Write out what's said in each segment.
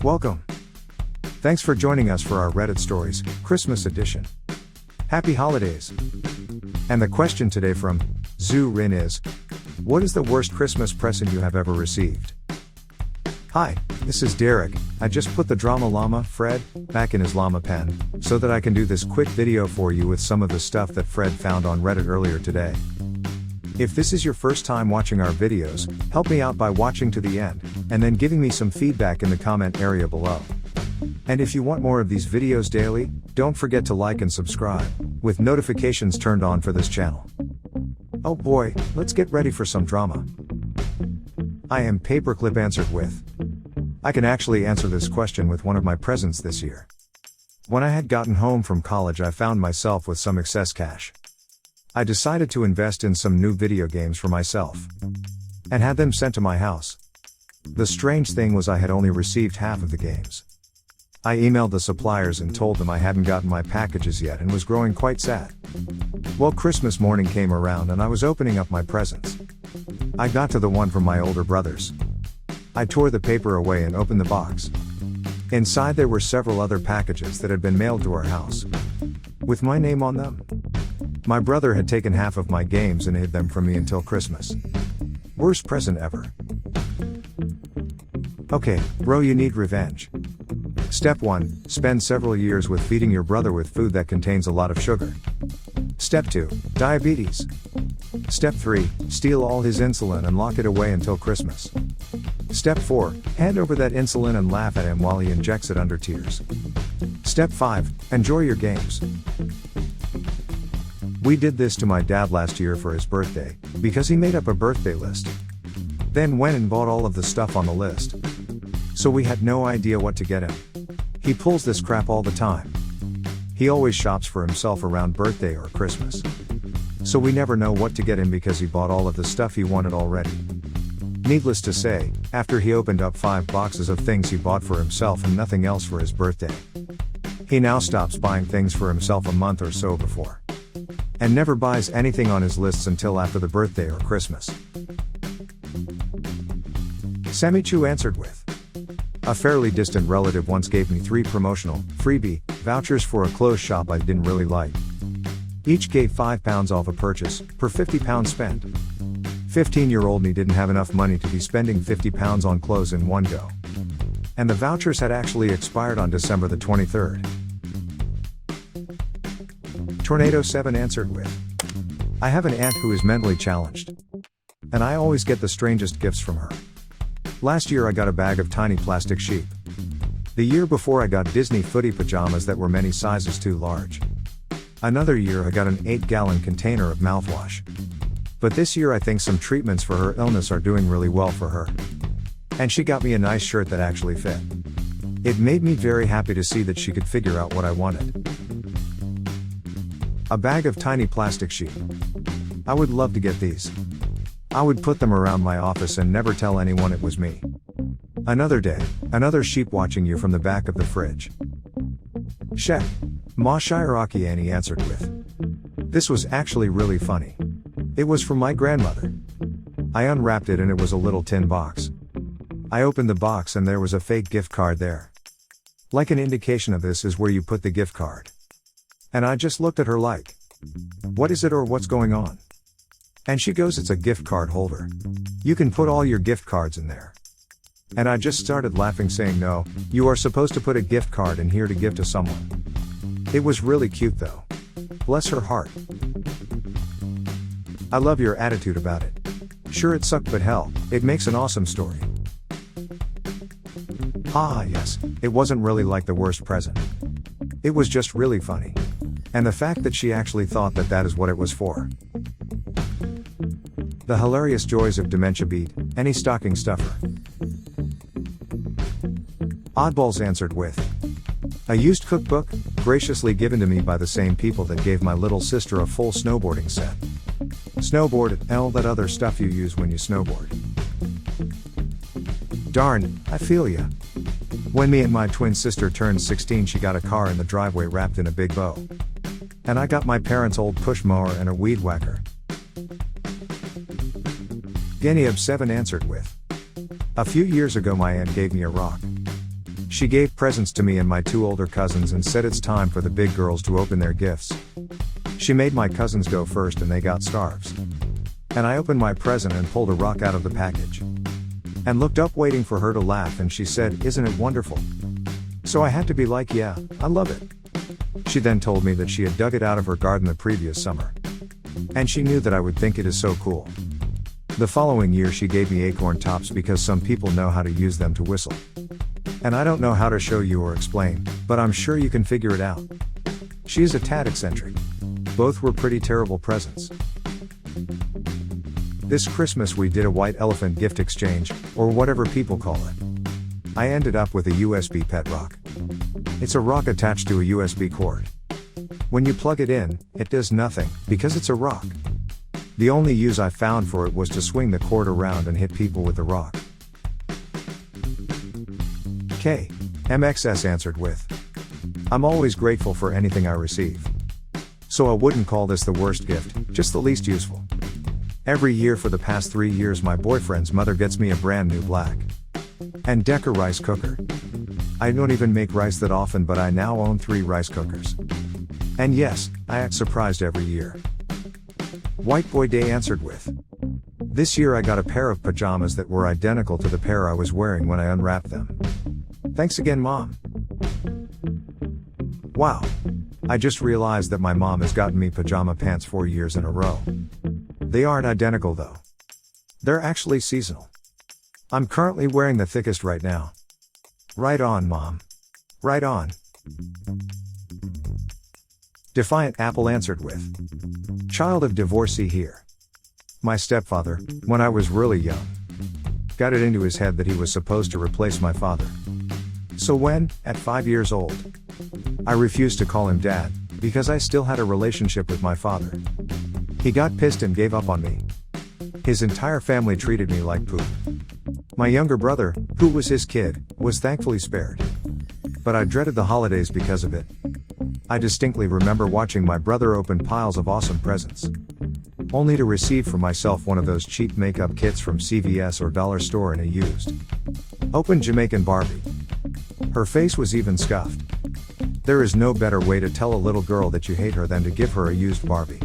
Welcome. Thanks for joining us for our Reddit Stories, Christmas edition. Happy holidays. And the question today from Zhu Rin is, what is the worst Christmas present you have ever received? Hi, this is Derek. I just put the Drama Llama, Fred, back in his llama pen, so that I can do this quick video for you with some of the stuff that Fred found on Reddit earlier today. If this is your first time watching our videos, help me out by watching to the end, and then giving me some feedback in the comment area below. And if you want more of these videos daily, don't forget to like and subscribe, with notifications turned on for this channel. Oh boy, let's get ready for some drama. I am Paperclip answered with. I can actually answer this question with one of my presents this year. When I had gotten home from college, I found myself with some excess cash. I decided to invest in some new video games for myself, and had them sent to my house. The strange thing was I had only received half of the games. I emailed the suppliers and told them I hadn't gotten my packages yet and was growing quite sad. Well, Christmas morning came around and I was opening up my presents. I got to the one from my older brothers. I tore the paper away and opened the box. Inside there were several other packages that had been mailed to our house, with my name on them. My brother had taken half of my games and hid them from me until Christmas. Worst present ever. Okay, bro, you need revenge. Step 1, spend several years with feeding your brother with food that contains a lot of sugar. Step 2, diabetes. Step 3, steal all his insulin and lock it away until Christmas. Step 4, hand over that insulin and laugh at him while he injects it under tears. Step 5, enjoy your games. We did this to my dad last year for his birthday, because he made up a birthday list. Then went and bought all of the stuff on the list. So we had no idea what to get him. He pulls this crap all the time. He always shops for himself around birthday or Christmas. So we never know what to get him because he bought all of the stuff he wanted already. Needless to say, after he opened up 5 boxes of things he bought for himself and nothing else for his birthday, he now stops buying things for himself a month or so before, and never buys anything on his lists until after the birthday or Christmas. Samichu answered with, a fairly distant relative once gave me 3 promotional, freebie, vouchers for a clothes shop I didn't really like. Each gave £5 off a purchase, per £50 spent. 15-year-old me didn't have enough money to be spending £50 on clothes in one go. And the vouchers had actually expired on December the 23rd. Tornado 7 answered with, I have an aunt who is mentally challenged, and I always get the strangest gifts from her. Last year I got a bag of tiny plastic sheep. The year before I got Disney footy pajamas that were many sizes too large. Another year I got an 8-gallon container of mouthwash. But this year I think some treatments for her illness are doing really well for her. And she got me a nice shirt that actually fit. It made me very happy to see that she could figure out what I wanted. A bag of tiny plastic sheep. I would love to get these. I would put them around my office and never tell anyone it was me. Another day, another sheep watching you from the back of the fridge. Shek. Ma Shiraki Annie answered with, this was actually really funny. It was from my grandmother. I unwrapped it and it was a little tin box. I opened the box and there was a fake gift card there. Like an indication of this is where you put the gift card. And I just looked at her like, what is it or what's going on? And she goes, it's a gift card holder. You can put all your gift cards in there. And I just started laughing saying, no, you are supposed to put a gift card in here to give to someone. It was really cute though. Bless her heart. I love your attitude about it. Sure it sucked but hell, it makes an awesome story. Ah yes, it wasn't really like the worst present. It was just really funny. And the fact that she actually thought that that is what it was for. The hilarious joys of dementia beat any stocking stuffer. Oddballs answered with, a used cookbook, graciously given to me by the same people that gave my little sister a full snowboarding set. Snowboard and all that other stuff you use when you snowboard. Darn, I feel ya. When me and my twin sister turned 16, she got a car in the driveway wrapped in a big bow. And I got my parents' old push mower and a weed whacker. Geniab 7 answered with, a few years ago my aunt gave me a rock. She gave presents to me and my two older cousins and said it's time for the big girls to open their gifts. She made my cousins go first and they got scarves. And I opened my present and pulled a rock out of the package. And looked up waiting for her to laugh, and she said, "Isn't it wonderful?" So I had to be like, "Yeah, I love it." She then told me that she had dug it out of her garden the previous summer. And she knew that I would think it is so cool. The following year she gave me acorn tops because some people know how to use them to whistle. And I don't know how to show you or explain, but I'm sure you can figure it out. She is a tad eccentric. Both were pretty terrible presents. This Christmas we did a white elephant gift exchange, or whatever people call it. I ended up with a USB pet rock. It's a rock attached to a USB cord. When you plug it in, it does nothing, because it's a rock. The only use I found for it was to swing the cord around and hit people with the rock. MXS answered with, "I'm always grateful for anything I receive. So I wouldn't call this the worst gift, just the least useful. Every year for the past 3 years my boyfriend's mother gets me a brand new Black & Decker rice cooker. I don't even make rice that often, but I now own 3 rice cookers. And yes, I act surprised every year." White Boy Day answered with, "This year I got a pair of pajamas that were identical to the pair I was wearing when I unwrapped them. Thanks again, Mom." Wow. I just realized that my mom has gotten me pajama pants 4 years in a row. They aren't identical though. They're actually seasonal. I'm currently wearing the thickest right now. Right on, Mom. Right on. Defiant Apple answered with, "Child of divorcee here. My stepfather, when I was really young, got it into his head that he was supposed to replace my father. So when, at 5 years old, I refused to call him Dad, because I still had a relationship with my father, he got pissed and gave up on me. His entire family treated me like poop. My younger brother, who was his kid, was thankfully spared. But I dreaded the holidays because of it. I distinctly remember watching my brother open piles of awesome presents, only to receive for myself one of those cheap makeup kits from CVS or dollar store in a used, open Jamaican Barbie. Her face was even scuffed. There is no better way to tell a little girl that you hate her than to give her a used Barbie.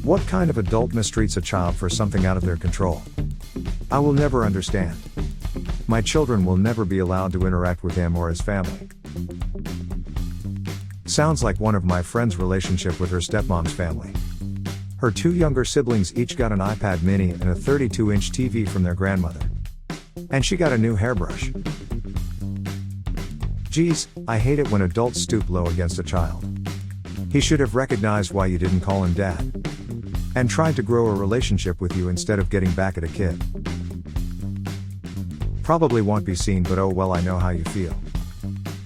What kind of adult mistreats a child for something out of their control? I will never understand. My children will never be allowed to interact with him or his family." Sounds like one of my friend's relationship with her stepmom's family. Her 2 younger siblings each got an iPad mini and a 32-inch TV from their grandmother. And she got a new hairbrush. Geez, I hate it when adults stoop low against a child. He should have recognized why you didn't call him Dad, and tried to grow a relationship with you instead of getting back at a kid. Probably won't be seen, but oh well, I know how you feel.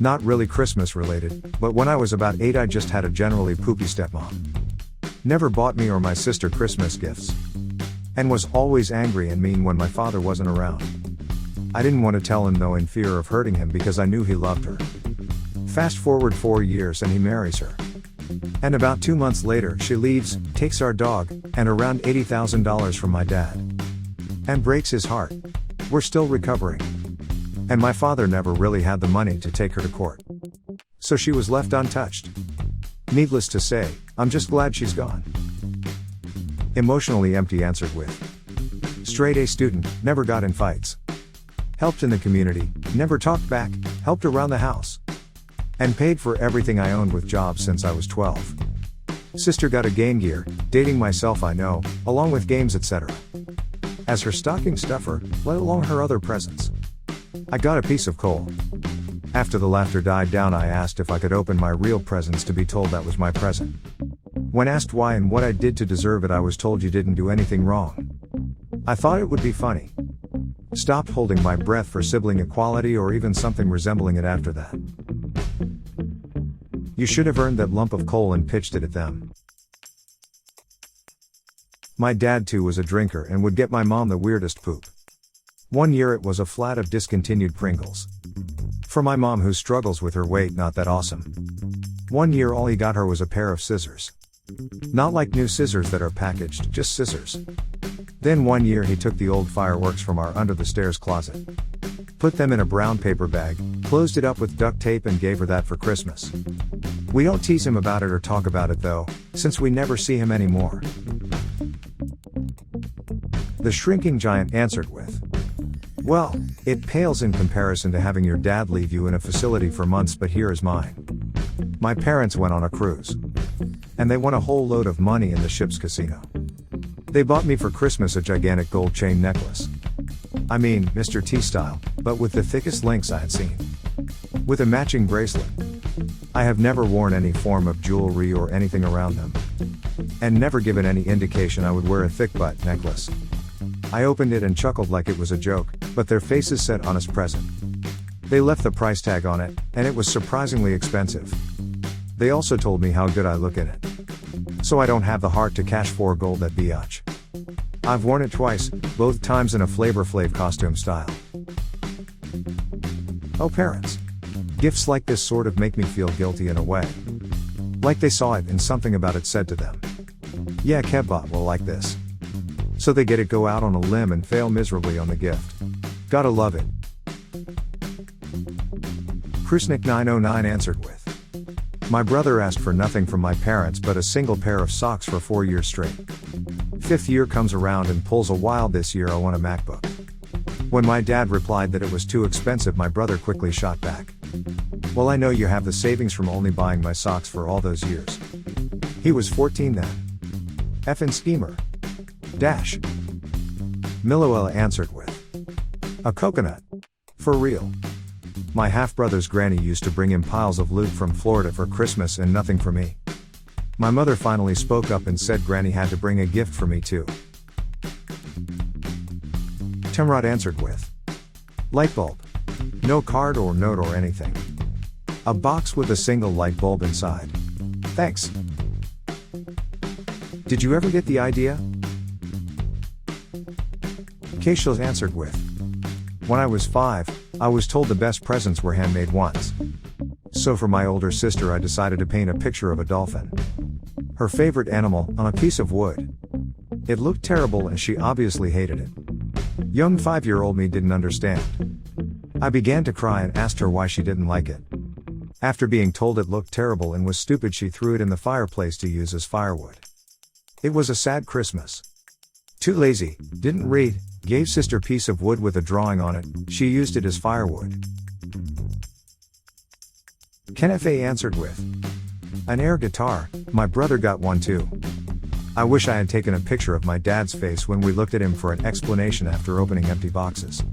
Not really Christmas related, but when I was about 8 I just had a generally poopy stepmom. Never bought me or my sister Christmas gifts. And was always angry and mean when my father wasn't around. I didn't want to tell him though, in fear of hurting him, because I knew he loved her. Fast forward 4 years and he marries her. And about 2 months later she leaves, takes our dog, and around $80,000 from my dad. And breaks his heart. We're still recovering. And my father never really had the money to take her to court. So she was left untouched. Needless to say, I'm just glad she's gone." Emotionally Empty answered with, "Straight A student, never got in fights. Helped in the community, never talked back, helped around the house. And paid for everything I owned with jobs since I was 12. Sister got a Game Gear, dating myself I know, along with games etc. as her stocking stuffer, let alone her other presents. I got a piece of coal. After the laughter died down I asked if I could open my real presents, to be told that was my present. When asked why and what I did to deserve it I was told you didn't do anything wrong. I thought it would be funny. Stopped holding my breath for sibling equality or even something resembling it after that. You should have earned that lump of coal and pitched it at them." My dad too was a drinker and would get my mom the weirdest poop. One year it was a flat of discontinued Pringles. For my mom who struggles with her weight, not that awesome. One year all he got her was a pair of scissors. Not like new scissors that are packaged, just scissors. Then one year he took the old fireworks from our under the stairs closet. Put them in a brown paper bag, closed it up with duct tape and gave her that for Christmas. We don't tease him about it or talk about it though, since we never see him anymore. The shrinking giant answered with, "Well, it pales in comparison to having your dad leave you in a facility for months, but here is mine. My parents went on a cruise. And they won a whole load of money in the ship's casino. They bought me for Christmas a gigantic gold chain necklace. I mean, Mr. T style, but with the thickest links I had seen. With a matching bracelet. I have never worn any form of jewelry or anything around them. And never given any indication I would wear a thick butt necklace." I opened it and chuckled like it was a joke, but their faces said honest present. They left the price tag on it, and it was surprisingly expensive. They also told me how good I look in it. So I don't have the heart to cash for gold at biatch. I've worn it twice, both times in a Flavor Flav costume style. Oh parents. Gifts like this sort of make me feel guilty in a way. Like they saw it and something about it said to them, "Yeah, Kevbot will like this." So they get it, go out on a limb and fail miserably on the gift. Gotta love it. Krusnik909 answered with, "My brother asked for nothing from my parents but a single pair of socks for 4 years straight. 5th year comes around and pulls a wild, this year I want a MacBook. When my dad replied that it was too expensive, my brother quickly shot back, 'Well, I know you have the savings from only buying my socks for all those years.' He was 14 then. Effin' schemer. Dash." Miloella answered with, "A coconut. For real. My half-brother's granny used to bring him piles of loot from Florida for Christmas and nothing for me. My mother finally spoke up and said granny had to bring a gift for me too." Timrod answered with, "Light bulb. No card or note or anything. A box with a single light bulb inside. Thanks." Did you ever get the idea? Keishel answered with, "When I was 5, I was told the best presents were handmade ones. So for my older sister I decided to paint a picture of a dolphin. Her favorite animal, on a piece of wood. It looked terrible and she obviously hated it. Young 5-year-old me didn't understand. I began to cry and asked her why she didn't like it. After being told it looked terrible and was stupid, she threw it in the fireplace to use as firewood. It was a sad Christmas. Too lazy, didn't read, gave sister piece of wood with a drawing on it, she used it as firewood." Kenneth A. answered with, "An air guitar, my brother got one too. I wish I had taken a picture of my dad's face when we looked at him for an explanation after opening empty boxes."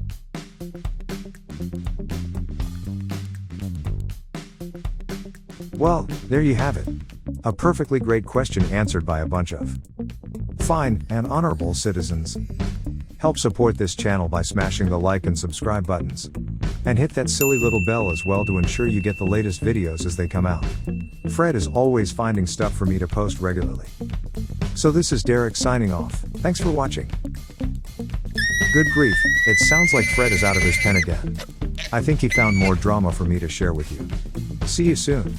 Well, there you have it. A perfectly great question answered by a bunch of fine and honorable citizens. Help support this channel by smashing the like and subscribe buttons. And hit that silly little bell as well to ensure you get the latest videos as they come out. Fred is always finding stuff for me to post regularly. So this is Derek signing off. Thanks for watching. Good grief, it sounds like Fred is out of his pen again. I think he found more drama for me to share with you. See you soon.